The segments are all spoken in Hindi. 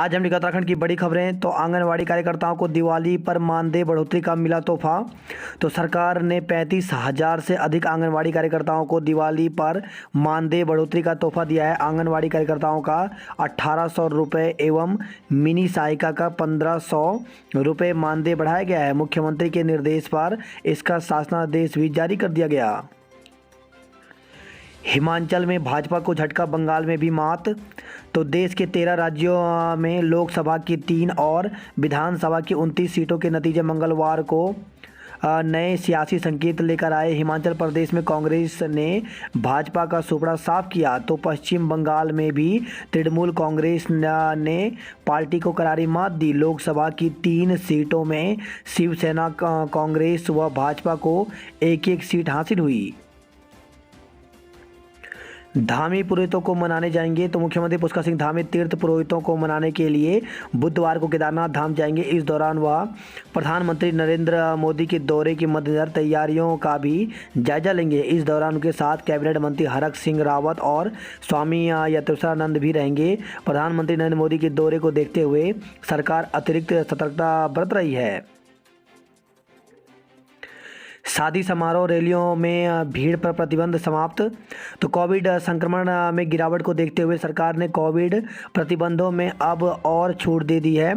आज हम उत्तराखंड की बड़ी खबरें। तो आंगनवाड़ी कार्यकर्ताओं को दिवाली पर मानदेय बढ़ोतरी का मिला तोहफा। तो सरकार ने 35,000 से अधिक आंगनवाड़ी कार्यकर्ताओं को दिवाली पर मानदेय बढ़ोतरी का तोहफा दिया है। आंगनवाड़ी कार्यकर्ताओं का 1,800 रुपये एवं मिनी सहायिका का 1,500 रुपये मानदेय बढ़ाया गया है। मुख्यमंत्री के निर्देश पर इसका शासनादेश भी जारी कर दिया गया। हिमाचल में भाजपा को झटका, बंगाल में भी मात। तो देश के 13 राज्यों में लोकसभा की 3 और विधानसभा की 29 सीटों के नतीजे मंगलवार को नए सियासी संकेत लेकर आए। हिमाचल प्रदेश में कांग्रेस ने भाजपा का सुपड़ा साफ किया। तो पश्चिम बंगाल में भी तृणमूल कांग्रेस ने पार्टी को करारी मात दी। लोकसभा की 3 सीटों में शिवसेना, कांग्रेस व भाजपा को एक एक सीट हासिल हुई। धामी पुरोहितों को मनाने जाएंगे। तो मुख्यमंत्री पुष्कर सिंह धामी तीर्थ पुरोहितों को मनाने के लिए बुधवार को केदारनाथ धाम जाएंगे। इस दौरान वह प्रधानमंत्री नरेंद्र मोदी के दौरे के मद्देनजर तैयारियों का भी जायजा लेंगे। इस दौरान उनके साथ कैबिनेट मंत्री हरक सिंह रावत और स्वामी यतीश्वरानंद भी रहेंगे। प्रधानमंत्री नरेंद्र मोदी के दौरे को देखते हुए सरकार अतिरिक्त सतर्कता बरत रही है। शादी समारोह, रैलियों में भीड़ पर प्रतिबंध समाप्त। तो कोविड संक्रमण में गिरावट को देखते हुए सरकार ने कोविड प्रतिबंधों में अब और छूट दे दी है।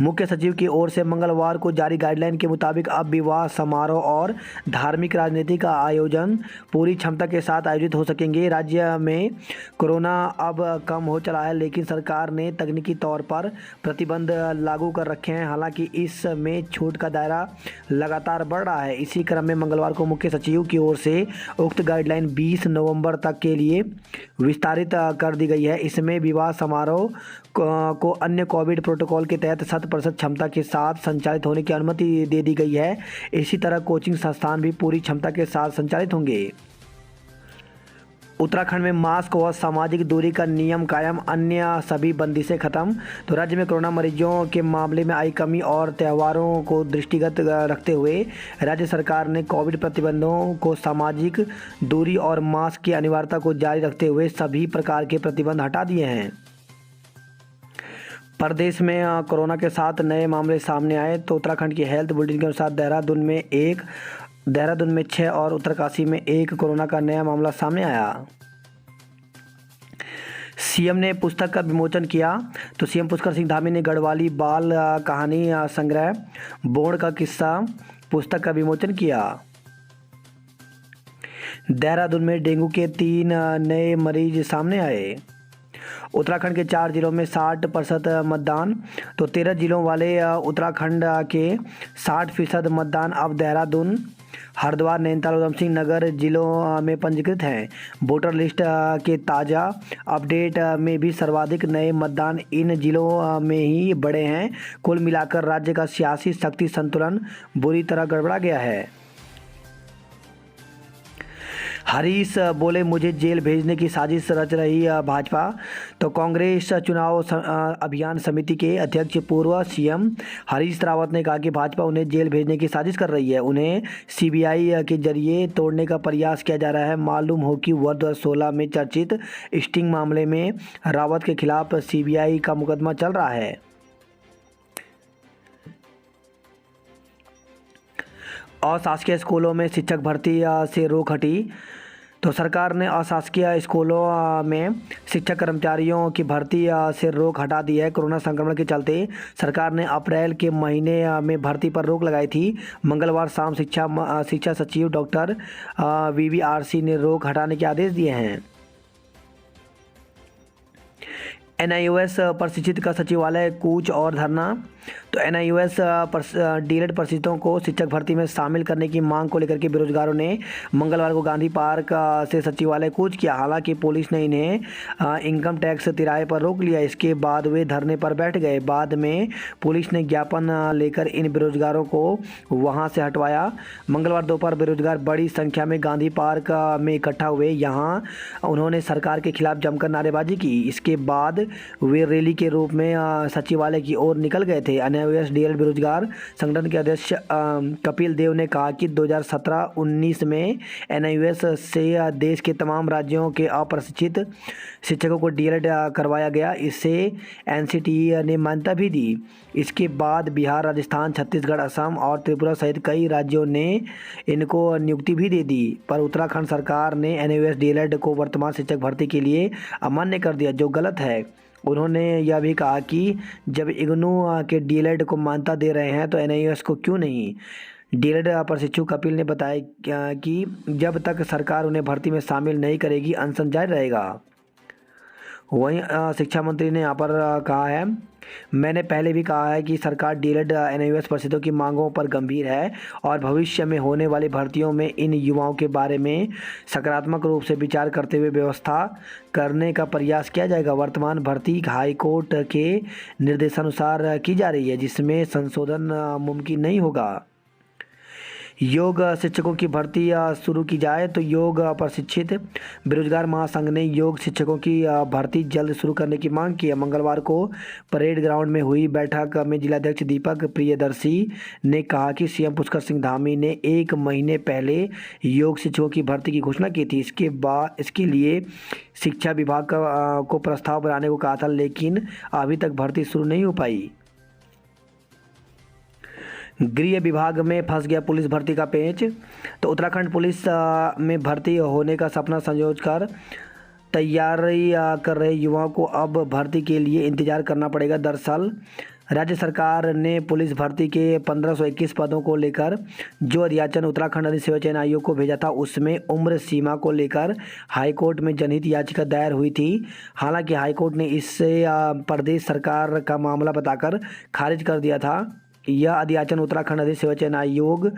मुख्य सचिव की ओर से मंगलवार को जारी गाइडलाइन के मुताबिक अब विवाह समारोह और धार्मिक राजनीति का आयोजन पूरी क्षमता के साथ आयोजित हो सकेंगे। राज्य में कोरोना अब कम हो चला है, लेकिन सरकार ने तकनीकी तौर पर प्रतिबंध लागू कर रखे हैं। हालांकि इसमें छूट का दायरा लगातार बढ़ रहा है। इसी क्रम में मंगलवार को मुख्य सचिव की ओर से उक्त गाइडलाइन 20 नवंबर तक के लिए विस्तारित कर दी गई है। इसमें विवाह समारोह को अन्य कोविड प्रोटोकॉल के तहत 100% क्षमता के साथ संचालित होने की अनुमति दे दी गई है। इसी तरह कोचिंग संस्थान भी पूरी क्षमता के साथ संचालित होंगे। उत्तराखंड में मास्क व सामाजिक दूरी का नियम कायम, अन्य सभी बंदिशें खत्म। तो राज्य में कोरोना मरीजों के मामले में आई कमी और त्योहारों को दृष्टिगत रखते हुए राज्य सरकार ने कोविड प्रतिबंधों को, सामाजिक दूरी और मास्क की अनिवार्यता को जारी रखते हुए सभी प्रकार के प्रतिबंध हटा दिए हैं। प्रदेश में कोरोना के 7 नए मामले सामने आए। तो उत्तराखंड की हेल्थ बुलेटिन के अनुसार देहरादून में 6 और उत्तरकाशी में 1 कोरोना का नया मामला सामने आया। सीएम ने पुस्तक का विमोचन किया। तो सीएम पुष्कर सिंह धामी ने गढ़वाली बाल कहानी संग्रह बोर्ड का किस्सा पुस्तक का विमोचन किया। देहरादून में डेंगू के 3 नए मरीज सामने आए। उत्तराखंड के 4 जिलों में 60% मतदान। तो 13 जिलों वाले उत्तराखंड के 60% मतदान अब देहरादून, हरिद्वार, नैनीताल, उधमसिंह नगर जिलों में पंजीकृत हैं। वोटर लिस्ट के ताज़ा अपडेट में भी सर्वाधिक नए मतदान इन जिलों में ही बढ़े हैं। कुल मिलाकर राज्य का सियासी शक्ति संतुलन बुरी तरह गड़बड़ा गया है। हरीश बोले, मुझे जेल भेजने की साजिश रच रही भाजपा। तो कांग्रेस चुनाव अभियान समिति के अध्यक्ष पूर्व सीएम हरीश रावत ने कहा कि भाजपा उन्हें जेल भेजने की साजिश कर रही है। उन्हें सीबीआई के जरिए तोड़ने का प्रयास किया जा रहा है। मालूम हो कि वर्ष 2016 में चर्चित स्टिंग मामले में रावत के खिलाफ सीबीआई का मुकदमा चल रहा है। अशासकीय स्कूलों में शिक्षक भर्ती से रोक हटी। तो सरकार ने अशासकीय स्कूलों में शिक्षक कर्मचारियों की भर्ती से रोक हटा दी है। कोरोना संक्रमण के चलते सरकार ने अप्रैल के महीने में भर्ती पर रोक लगाई थी। मंगलवार शाम शिक्षा सचिव डॉक्टर VVRC ने रोक हटाने के आदेश दिए हैं। NIOS प्रशिक्षित का सचिवालय कूच और धरना। तो NIOS डीएलएड प्रशिक्षितों को शिक्षक भर्ती में शामिल करने की मांग को लेकर के बेरोजगारों ने मंगलवार को गांधी पार्क से सचिवालय कूच किया। हालांकि पुलिस ने इन्हें इनकम टैक्स तिराहे पर रोक लिया। इसके बाद वे धरने पर बैठ गए। बाद में पुलिस ने ज्ञापन लेकर इन बेरोजगारों को वहां से हटवाया। मंगलवार दोपहर बेरोजगार बड़ी संख्या में गांधी पार्क में इकट्ठा हुए। यहाँ उन्होंने सरकार के खिलाफ जमकर नारेबाजी की। इसके बाद वे रैली के रूप में सचिवालय की ओर निकल गए थे। एनआईओएस डीएलएड बेरोजगार संगठन के अध्यक्ष कपिल देव ने कहा कि 2017-19 में एनआईओएस से देश के तमाम राज्यों के अप्रशिक्षित शिक्षकों को डीएलएड करवाया गया। इसे एनसीटीई ने मान्यता भी दी। इसके बाद बिहार, राजस्थान, छत्तीसगढ़, असम और त्रिपुरा सहित कई राज्यों ने इनको नियुक्ति भी दे दी, पर उत्तराखंड सरकार ने एनआईओएस डीएलएड को वर्तमान शिक्षक भर्ती के लिए अमान्य कर दिया, जो गलत है। उन्होंने यह भी कहा कि जब इग्नू के डीएलएड को मान्यता दे रहे हैं तो एनआईओएस को क्यों नहीं। डीएलएड प्रशिक्षु कपिल ने बताया कि जब तक सरकार उन्हें भर्ती में शामिल नहीं करेगी, अनशन जारी रहेगा। वहीं शिक्षा मंत्री ने यहाँ पर कहा है, मैंने पहले भी कहा है कि सरकार डीएलएड एनआईओएस परिषदों की मांगों पर गंभीर है और भविष्य में होने वाली भर्तियों में इन युवाओं के बारे में सकारात्मक रूप से विचार करते हुए व्यवस्था करने का प्रयास किया जाएगा। वर्तमान भर्ती हाईकोर्ट के निर्देशानुसार की जा रही है, जिसमें संशोधन मुमकिन नहीं होगा। योग शिक्षकों की भर्ती शुरू की जाए तो योग प्रशिक्षित बेरोजगार महासंघ ने योग शिक्षकों की भर्ती जल्द शुरू करने की मांग की है। मंगलवार को परेड ग्राउंड में हुई बैठक में जिलाध्यक्ष दीपक प्रियदर्शी ने कहा कि सीएम पुष्कर सिंह धामी ने 1 महीने पहले योग शिक्षकों की भर्ती की घोषणा की थी। इसके लिए शिक्षा विभाग को प्रस्ताव बनाने को कहा था, लेकिन अभी तक भर्ती शुरू नहीं हो पाई। गृह विभाग में फंस गया पुलिस भर्ती का पेंच। तो उत्तराखंड पुलिस में भर्ती होने का सपना संजोकर तैयारी कर रहे युवाओं को अब भर्ती के लिए इंतजार करना पड़ेगा। दरअसल राज्य सरकार ने पुलिस भर्ती के 1521 पदों को लेकर जो अधियाचन उत्तराखंड अधिसेवा चयन आयोग को भेजा था, उसमें उम्र सीमा को लेकर हाईकोर्ट में जनहित याचिका दायर हुई थी। हालांकि हाईकोर्ट ने इससे प्रदेश सरकार का मामला बताकर खारिज कर दिया था। यह अधियाचन उत्तराखंड अधिसेवा चयन आयोग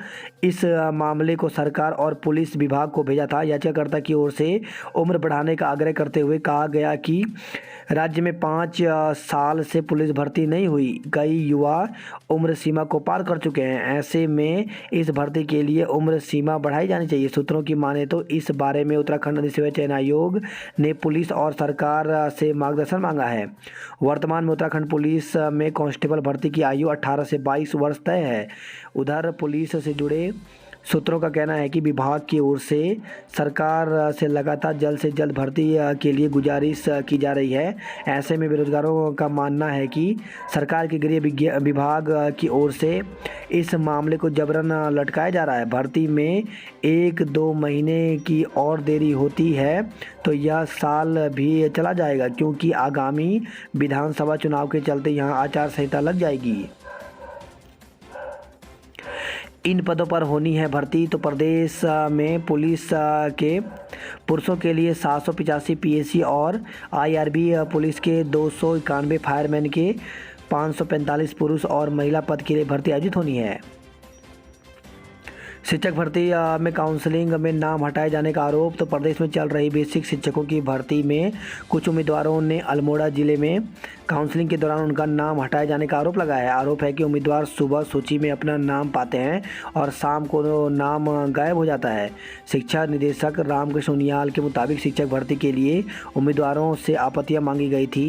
इस मामले को सरकार और पुलिस विभाग को भेजा था। याचिकाकर्ता की ओर से उम्र बढ़ाने का आग्रह करते हुए कहा गया कि राज्य में 5 साल से पुलिस भर्ती नहीं हुई, कई युवा उम्र सीमा को पार कर चुके हैं। ऐसे में इस भर्ती के लिए उम्र सीमा बढ़ाई जानी चाहिए। सूत्रों की माने तो इस बारे में उत्तराखंड अधिसेवा चयन आयोग ने पुलिस और सरकार से मार्गदर्शन मांगा है। वर्तमान में उत्तराखंड पुलिस में कांस्टेबल भर्ती की आयु 18 से 22 वर्ष तय है। उधर पुलिस से जुड़े सूत्रों का कहना है कि विभाग की ओर से सरकार से लगातार जल्द से जल्द भर्ती के लिए गुजारिश की जा रही है। ऐसे में बेरोजगारों का मानना है कि सरकार के गृह विभाग की ओर से इस मामले को जबरन लटकाया जा रहा है। भर्ती में 1-2 महीने की और देरी होती है तो यह साल भी चला जाएगा, क्योंकि आगामी विधानसभा चुनाव के चलते यहाँ आचार संहिता लग जाएगी। इन पदों पर होनी है भर्ती। तो प्रदेश में पुलिस के पुरुषों के लिए 785 पीएसी और आईआरबी पुलिस के 291 फायरमैन के 545 पुरुष और महिला पद के लिए भर्ती आयोजित होनी है। शिक्षक भर्ती में काउंसलिंग में नाम हटाए जाने का आरोप। तो प्रदेश में चल रही बेसिक शिक्षकों की भर्ती में कुछ उम्मीदवारों ने अल्मोड़ा जिले में काउंसलिंग के दौरान उनका नाम हटाए जाने का आरोप लगाया है। आरोप है कि उम्मीदवार सुबह सूची में अपना नाम पाते हैं और शाम को नाम गायब हो जाता है। शिक्षा निदेशक रामकृष्ण उनियाल के मुताबिक शिक्षक भर्ती के लिए उम्मीदवारों से आपत्तियां मांगी गई थी।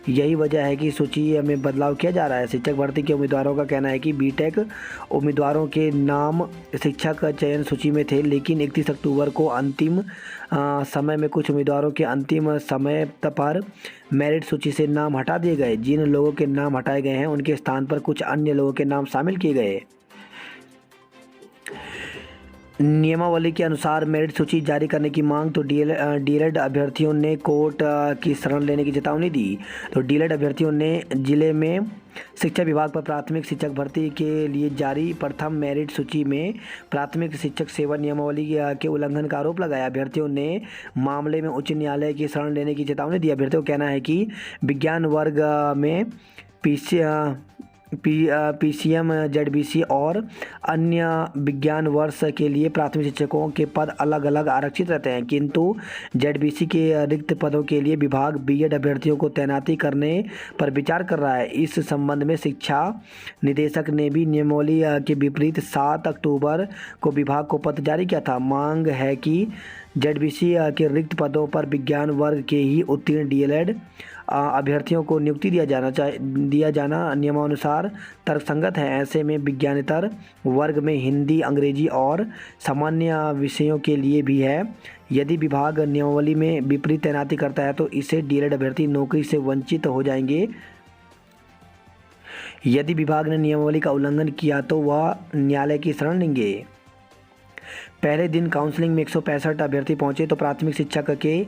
यही वजह है कि सूची में बदलाव किया जा रहा है। शिक्षक भर्ती के उम्मीदवारों का कहना है कि बीटेक उम्मीदवारों के नाम शिक्षक चयन सूची में थे, लेकिन 31 अक्टूबर को अंतिम समय में कुछ उम्मीदवारों के अंतिम समय पर मेरिट सूची से नाम हटा दिए गए। जिन लोगों के नाम हटाए गए हैं उनके स्थान पर कुछ अन्य लोगों के नाम शामिल किए गए। नियमावली के अनुसार मेरिट सूची जारी करने की मांग। तो डीएलएड अभ्यर्थियों ने कोर्ट की शरण लेने की चेतावनी दी। तो डीएलएड अभ्यर्थियों ने जिले में शिक्षा विभाग पर प्राथमिक शिक्षक भर्ती के लिए जारी प्रथम मेरिट सूची में प्राथमिक शिक्षक सेवा नियमावली के उल्लंघन का आरोप लगाया। अभ्यर्थियों ने मामले में उच्च न्यायालय की शरण लेने की चेतावनी दी। अभ्यर्थियों का कहना है कि विज्ञान वर्ग में पीसीएम, जेडबीसी और अन्य विज्ञान वर्ष के लिए प्राथमिक शिक्षकों के पद अलग अलग आरक्षित रहते हैं, किंतु जेडबीसी के रिक्त पदों के लिए विभाग बीएड अभ्यर्थियों को तैनाती करने पर विचार कर रहा है। इस संबंध में शिक्षा निदेशक ने भी नियमावली के विपरीत 7 अक्टूबर को विभाग को पत्र जारी किया था। मांग है कि जेडबीसी के रिक्त पदों पर विज्ञान वर्ग के ही उत्तीर्ण डीएलएड अभ्यर्थियों को नियुक्ति दिया जाना नियमानुसार तर्कसंगत है। ऐसे में विज्ञानेतर वर्ग में हिंदी, अंग्रेजी और सामान्य विषयों के लिए भी है। यदि विभाग नियमावली में विपरीत तैनाती करता है तो इससे डीएलएड अभ्यर्थी नौकरी से वंचित हो जाएंगे। यदि विभाग ने नियमावली का उल्लंघन किया तो वह न्यायालय की शरण लेंगे। पहले दिन काउंसलिंग में 165 अभ्यर्थी पहुंचे तो प्राथमिक शिक्षक के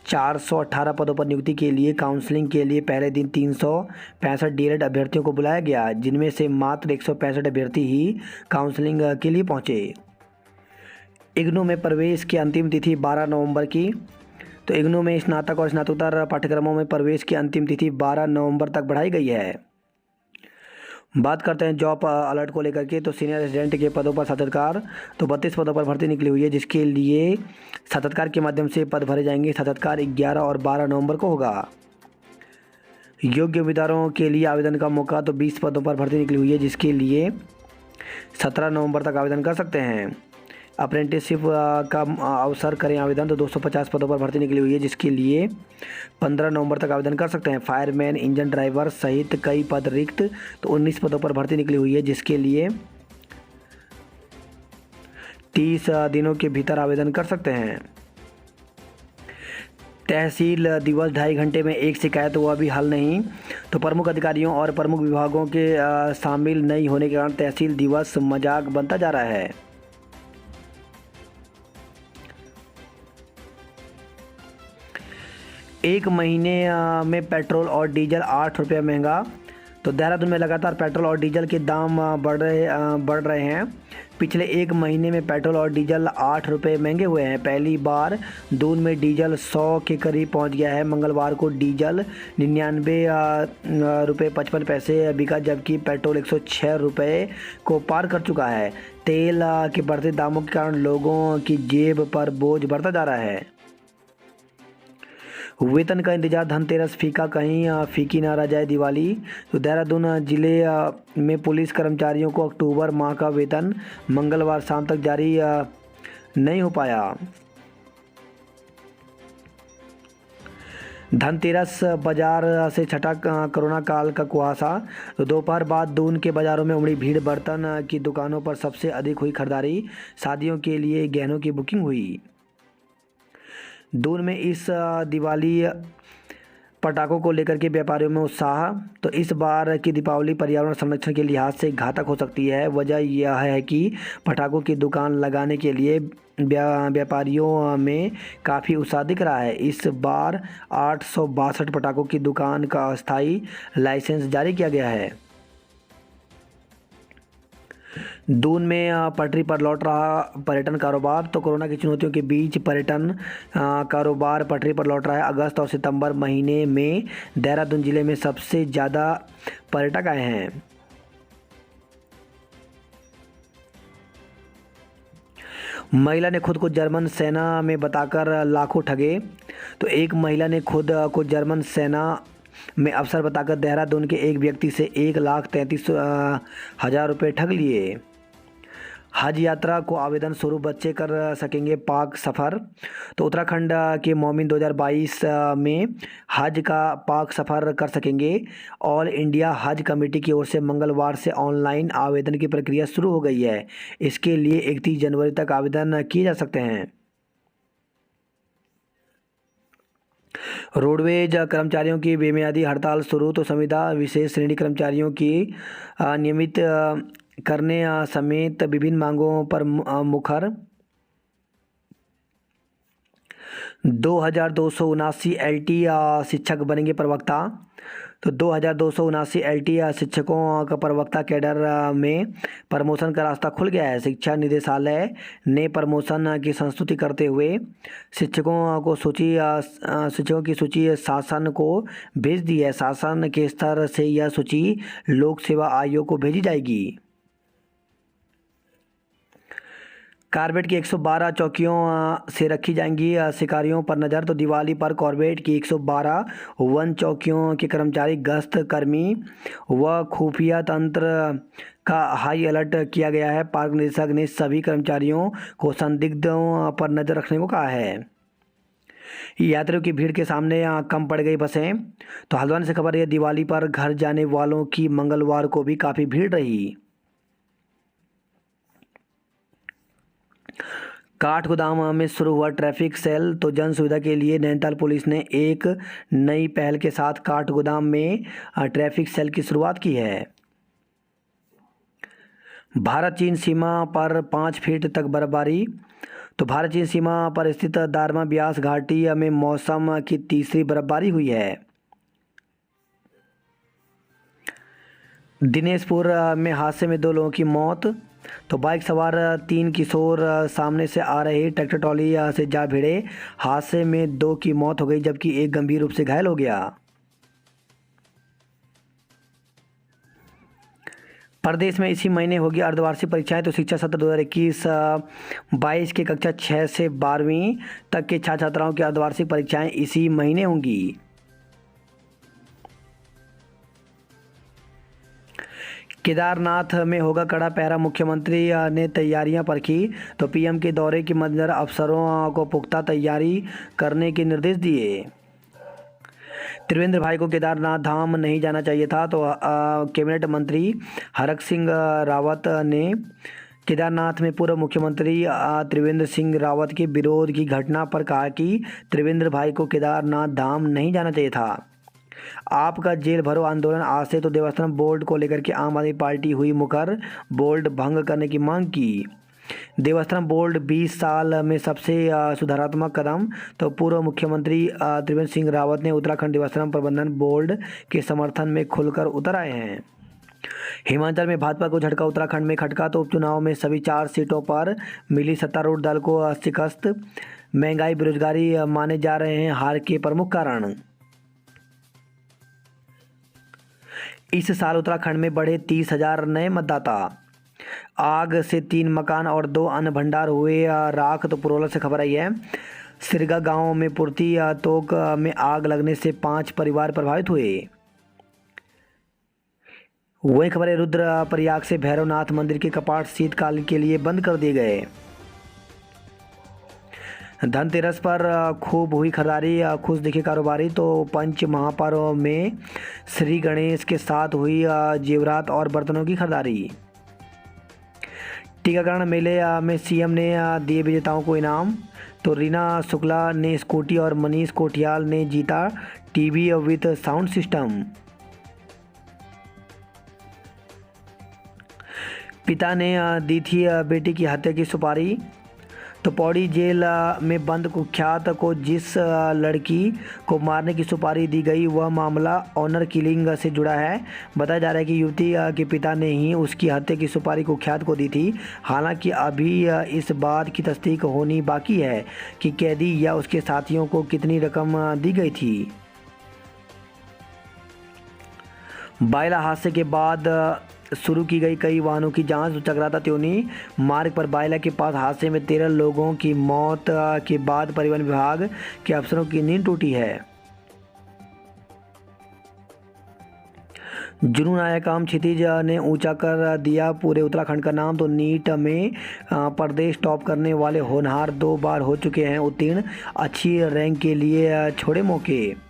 418 पदों पर नियुक्ति के लिए काउंसलिंग के लिए पहले दिन 365 डीएलएड अभ्यर्थियों को बुलाया गया, जिनमें से मात्र 165 अभ्यर्थी ही काउंसलिंग के लिए पहुंचे। इग्नू में प्रवेश की अंतिम तिथि 12 नवंबर की। तो इग्नू में स्नातक और स्नातकोत्तर पाठ्यक्रमों में प्रवेश की अंतिम तिथि 12 नवंबर तक बढ़ाई गई है। बात करते हैं जॉब अलर्ट को लेकर के। तो सीनियर रेजिडेंट के पदों पर साक्षात्कार, तो 32 पदों पर भर्ती निकली हुई है, जिसके लिए साक्षात्कार के माध्यम से पद भरे जाएंगे। साक्षात्कार 11 और 12 नवंबर को होगा। योग्य उम्मीदवारों के लिए आवेदन का मौका, तो 20 पदों पर भर्ती निकली हुई है, जिसके लिए 17 नवंबर तक आवेदन कर सकते हैं। अप्रेंटिसशिप का अवसर करें आवेदन, तो 250 पदों पर भर्ती निकली हुई है, जिसके लिए 15 नवंबर तक आवेदन कर सकते हैं। फायरमैन, इंजन ड्राइवर सहित कई पद रिक्त, तो 19 पदों पर भर्ती निकली हुई है, जिसके लिए 30 दिनों के भीतर आवेदन कर सकते हैं। तहसील दिवस 2.5 घंटे में एक शिकायत, वह भी हल नहीं। तो प्रमुख अधिकारियों और प्रमुख विभागों के शामिल नहीं होने के कारण तहसील दिवस मजाक बनता जा रहा है। एक महीने में पेट्रोल और डीजल 8 रुपये महंगा। तो देहरादून में लगातार पेट्रोल और डीजल के दाम बढ़ रहे हैं। पिछले एक महीने में पेट्रोल और डीजल 8 रुपये महंगे हुए हैं। पहली बार दून में डीजल 100 के करीब पहुंच गया है। मंगलवार को डीजल 99 रुपये 55 पैसे बिका, जबकि पेट्रोल 106 रुपये को पार कर चुका है। तेल के बढ़ते दामों के कारण लोगों की जेब पर बोझ बढ़ता जा रहा है। वेतन का इंतजार, धनतेरस फीका, कहीं फीकी ना रह जाए दिवाली। तो देहरादून जिले में पुलिस कर्मचारियों को अक्टूबर माह का वेतन मंगलवार शाम तक जारी नहीं हो पाया। धनतेरस बाजार से छटा कोरोना काल का कुहासा। तो दोपहर बाद दून के बाजारों में उमड़ी भीड़, बर्तन की दुकानों पर सबसे अधिक हुई खरीदारी। शादियों के लिए गहनों की बुकिंग हुई। दून में इस दिवाली पटाखों को लेकर के व्यापारियों में उत्साह। तो इस बार की दीपावली पर्यावरण संरक्षण के लिहाज से घातक हो सकती है। वजह यह है कि पटाखों की दुकान लगाने के लिए व्यापारियों में काफ़ी उत्साह दिख रहा है। इस बार 862 पटाखों की दुकान का अस्थायी लाइसेंस जारी किया गया है। दून में पटरी पर लौट रहा पर्यटन कारोबार। तो कोरोना की चुनौतियों के बीच पर्यटन कारोबार पटरी पर लौट रहा है। अगस्त और सितंबर महीने में देहरादून जिले में सबसे ज़्यादा पर्यटक आए हैं। महिला ने खुद को जर्मन सेना में बताकर लाखों ठगे। तो एक महिला ने खुद को जर्मन सेना में अफसर बताकर देहरादून के एक व्यक्ति से 1,33,000 रुपये ठग लिए। हज यात्रा को आवेदन स्वरूप बच्चे कर सकेंगे पाक सफ़र। तो उत्तराखंड के मोमिन 2022 में हज का पाक सफ़र कर सकेंगे। ऑल इंडिया हज कमेटी की ओर से मंगलवार से ऑनलाइन आवेदन की प्रक्रिया शुरू हो गई है। इसके लिए 31 जनवरी तक आवेदन किए जा सकते हैं। रोडवेज कर्मचारियों की बेमियादी हड़ताल शुरू। तो संविदा विशेष श्रेणी कर्मचारियों की नियमित करने समेत विभिन्न मांगों पर मुखर। 2279 एलटी शिक्षक बनेंगे प्रवक्ता। तो 2279 एलटी शिक्षकों का प्रवक्ता कैडर में प्रमोशन का रास्ता खुल गया है। शिक्षा निदेशालय ने प्रमोशन की संस्तुति करते हुए शिक्षकों की सूची शासन को भेज दी है। शासन के स्तर से यह सूची लोक सेवा आयोग को भेजी जाएगी। कॉर्बेट की 112 चौकियों से रखी जाएंगी शिकारियों पर नज़र। तो दिवाली पर कॉर्बेट की 112 वन चौकियों के कर्मचारी, गश्त कर्मी व खुफिया तंत्र का हाई अलर्ट किया गया है। पार्क निदेशक ने सभी कर्मचारियों को संदिग्धों पर नज़र रखने को कहा है। यात्रियों की भीड़ के सामने कम पड़ गई बसें। तो हल्द्वानी से खबर है, दिवाली पर घर जाने वालों की मंगलवार को भी काफ़ी भीड़ रही। काठगोदाम में शुरू हुआ ट्रैफिक सेल। तो जन सुविधा के लिए नैनीताल पुलिस ने एक नई पहल के साथ काठगोदाम में ट्रैफिक सेल की शुरुआत की है। भारत चीन सीमा पर 5 फीट तक बर्फबारी। तो भारत चीन सीमा पर स्थित दारमा ब्यास घाटी में मौसम की तीसरी बर्फबारी हुई है। दिनेशपुर में हादसे में 2 लोगों की मौत। तो बाइक सवार 3 किशोर सामने से आ रहे ट्रैक्टर ट्रॉली से जा भिड़े। हादसे में 2 की मौत हो गई जबकि एक गंभीर रूप से घायल हो गया। प्रदेश में इसी महीने होगी अर्धवार्षिक परीक्षाएं। तो शिक्षा सत्र 2021-22 के कक्षा 6 से 12वीं तक के छात्र छात्राओं की अर्धवार्षिक परीक्षाएं इसी महीने होंगी। केदारनाथ में होगा कड़ा पहरा, मुख्यमंत्री ने तैयारियां परखी। तो पीएम के दौरे के मद्देनजर अफसरों को पुख्ता तैयारी करने के निर्देश दिए। त्रिवेंद्र भाई को केदारनाथ धाम नहीं जाना चाहिए था। तो कैबिनेट मंत्री हरक सिंह रावत ने केदारनाथ में पूर्व मुख्यमंत्री त्रिवेंद्र सिंह रावत के विरोध की घटना पर कहा कि त्रिवेंद्र भाई को केदारनाथ धाम नहीं जाना चाहिए था। आपका जेल भरो आंदोलन आज से। तो देवस्थानम बोर्ड को लेकर के आम आदमी पार्टी हुई मुखर, बोर्ड भंग करने की मांग की। देवस्थानम बोर्ड 20 साल में सबसे सुधारात्मक कदम। तो पूर्व मुख्यमंत्री त्रिवेंद्र सिंह रावत ने उत्तराखंड देवस्थानम प्रबंधन बोर्ड के समर्थन में खुलकर उतर आए हैं। हिमाचल में भाजपा को झटका, उत्तराखंड में खटका। तो उपचुनाव में सभी 4 सीटों पर मिली सत्तारूढ़ दल को शिकस्त। महंगाई, बेरोजगारी माने जा रहे हैं हार के प्रमुख कारण। इस साल उत्तराखंड में बढ़े 30,000 नए मतदाता। आग से 3 मकान और 2 अन्न भंडार हुए राख। तो पुरोला से खबर आई है, सिरगा गांव में पूर्ति तोक में आग लगने से 5 परिवार प्रभावित हुए। वही खबर है, रुद्रप्रयाग से भैरवनाथ मंदिर के कपाट शीतकाल के लिए बंद कर दिए गए। धनतेरस पर खूब हुई खरीदारी, खुश दिखे कारोबारी। तो पंच महापर्व में श्री गणेश के साथ हुई जेवरात और बर्तनों की खरीदारी। टीकाकरण मेले में सीएम ने दिए विजेताओं को इनाम। तो रीना शुक्ला ने स्कूटी और मनीष कोठियाल ने जीता टीवी विद साउंड सिस्टम। पिता ने दी थी बेटी की हत्या की सुपारी। तो पौड़ी जेल में बंद कुख्यात को जिस लड़की को मारने की सुपारी दी गई वह मामला ऑनर किलिंग से जुड़ा है। बताया जा रहा है कि युवती के पिता ने ही उसकी हत्या की सुपारी कुख्यात को दी थी। हालांकि अभी इस बात की तस्दीक होनी बाकी है कि कैदी या उसके साथियों को कितनी रकम दी गई थी। बायला हादसे के बाद शुरू की गई कई वाहनों की जांच। चकराता त्योनी मार्ग पर बायला के पास हादसे में 13 लोगों की मौत के बाद परिवहन विभाग के अफसरों की नींद टूटी है। जुनून आया काम, क्षितिज ने ऊंचा कर दिया पूरे उत्तराखंड का नाम। तो नीट में प्रदेश टॉप करने वाले होनहार 2 बार हो चुके हैं उत्तीर्ण। अच्छी रैंक के लिए छोड़े मौके।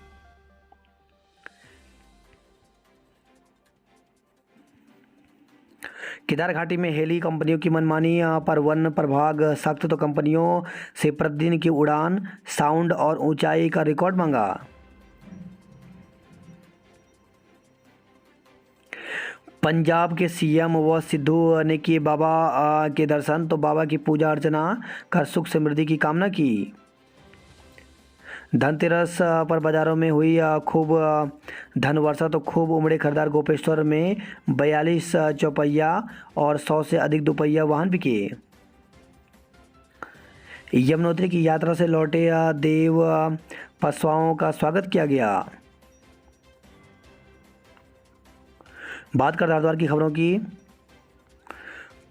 केदार घाटी में हेली कंपनियों की मनमानी पर वन प्रभाग सख्त। तो कंपनियों से प्रतिदिन की उड़ान, साउंड और ऊंचाई का रिकॉर्ड मांगा। पंजाब के सीएम व सिद्धू ने किए बाबा के दर्शन। तो बाबा की पूजा अर्चना कर सुख समृद्धि की कामना की। धनतेरस पर बाजारों में हुई खूब धन वर्षा। तो खूब उमड़े खरीदार। गोपेश्वर में 42 चौपहिया और 100 से अधिक दोपहिया वाहन बिके। यमुनोत्री की यात्रा से लौटे देव पशुओं का स्वागत किया गया। बात कर हरिद्वार की खबरों की।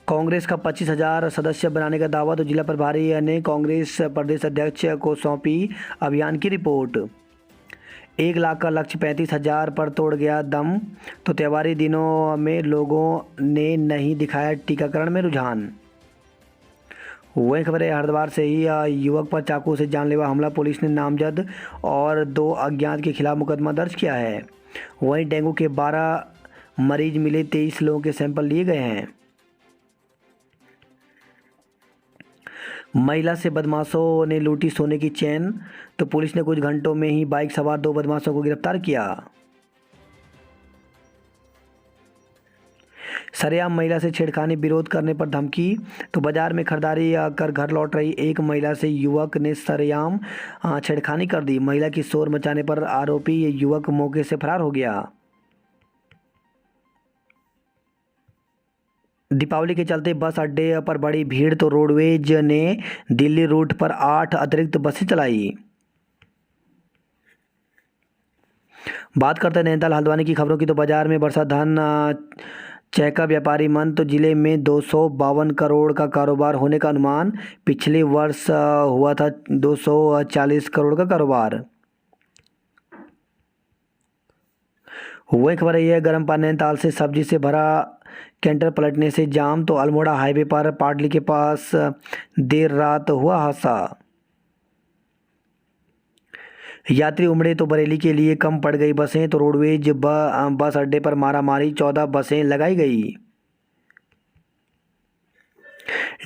कांग्रेस का 25,000 सदस्य बनाने का दावा। तो जिला प्रभारी ने कांग्रेस प्रदेश अध्यक्ष को सौंपी अभियान की रिपोर्ट। 1 लाख का लक्ष्य 35,000 पर तोड़ गया दम। तो त्योहारी दिनों में लोगों ने नहीं दिखाया टीकाकरण में रुझान। वही खबर है हरिद्वार से ही युवक पर चाकू से जानलेवा हमला, पुलिस ने नामजद और 2 अज्ञात के खिलाफ मुकदमा दर्ज किया है। वहीं डेंगू के 12 मरीज मिले, 23 लोगों के सैंपल लिए गए हैं। महिला से बदमाशों ने लूटी सोने की चेन, तो पुलिस ने कुछ घंटों में ही बाइक सवार 2 बदमाशों को गिरफ्तार किया। सरेआम महिला से छेड़खानी, विरोध करने पर धमकी, तो बाजार में खरीदारी कर घर लौट रही एक महिला से युवक ने सरेआम छेड़खानी कर दी। महिला की शोर मचाने पर आरोपी युवक मौके से फरार हो गया। दीपावली के चलते बस अड्डे पर बड़ी भीड़, तो रोडवेज ने दिल्ली रूट पर 8 अतिरिक्त बसें चलाई। बात करते हैं नैनीताल हल्द्वानी की खबरों की, तो बाजार में बरसा धन, चैका व्यापारी मन, तो जिले में 252 करोड़ का कारोबार होने का अनुमान। पिछले वर्ष हुआ था 240 करोड़ का कारोबार। वही खबर है गर्म पानी, नैनीताल से सब्जी से भरा कैंटर पलटने से जाम, तो अल्मोड़ा हाईवे पर पाटली के पास देर रात हुआ हादसा। यात्री उमड़े तो बरेली के लिए कम पड़ गई बसें, तो रोडवेज बस अड्डे पर मारामारी, 14 बसें लगाई गई।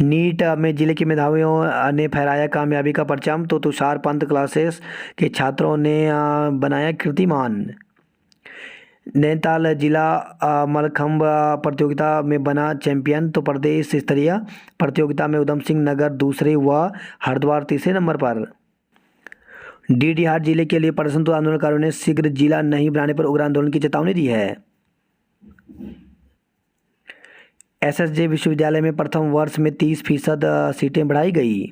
नीट में जिले के मेधावियों ने फहराया कामयाबी का परचम, तो तुषार पंत क्लासेस के छात्रों ने बनाया कीर्तिमान। नैनीताल जिला मलखंभ प्रतियोगिता में बना चैंपियन, तो प्रदेश स्तरीय प्रतियोगिता में उधम सिंह नगर दूसरे व हरिद्वार तीसरे नंबर पर। डीडीहार जिले के लिए प्रदर्शन, तो आंदोलनकारियों ने शीघ्र जिला नहीं बनाने पर उग्र आंदोलन की चेतावनी दी है। एसएसजे विश्वविद्यालय में प्रथम वर्ष में 30% सीटें बढ़ाई गई।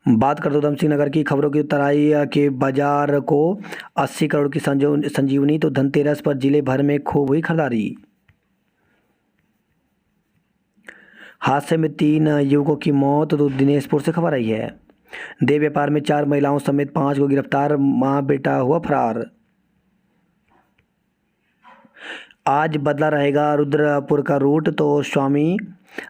बात करते उधम सिंह नगर की खबरों की, तराई के बाजार को 80 करोड़ की संजीवनी, तो धनतेरस पर जिले भर में खूब हुई खरीदारी। हादसे में 3 युवकों की मौत, तो दिनेशपुर से खबर आई है। देह व्यापार में 4 महिलाओं समेत 5 को गिरफ्तार, मां बेटा हुआ फरार। आज बदला रहेगा रुद्रपुर का रूट, तो स्वामी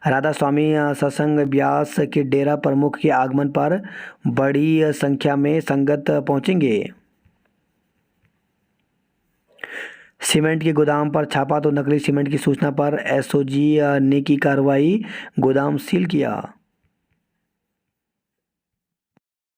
राधा स्वामी सत्संग ब्यास के डेरा प्रमुख के आगमन पर बड़ी संख्या में संगत पहुंचेंगे। सीमेंट के गोदाम पर छापा, तो नकली सीमेंट की सूचना पर एसओजी ने की कार्रवाई, गोदाम सील किया।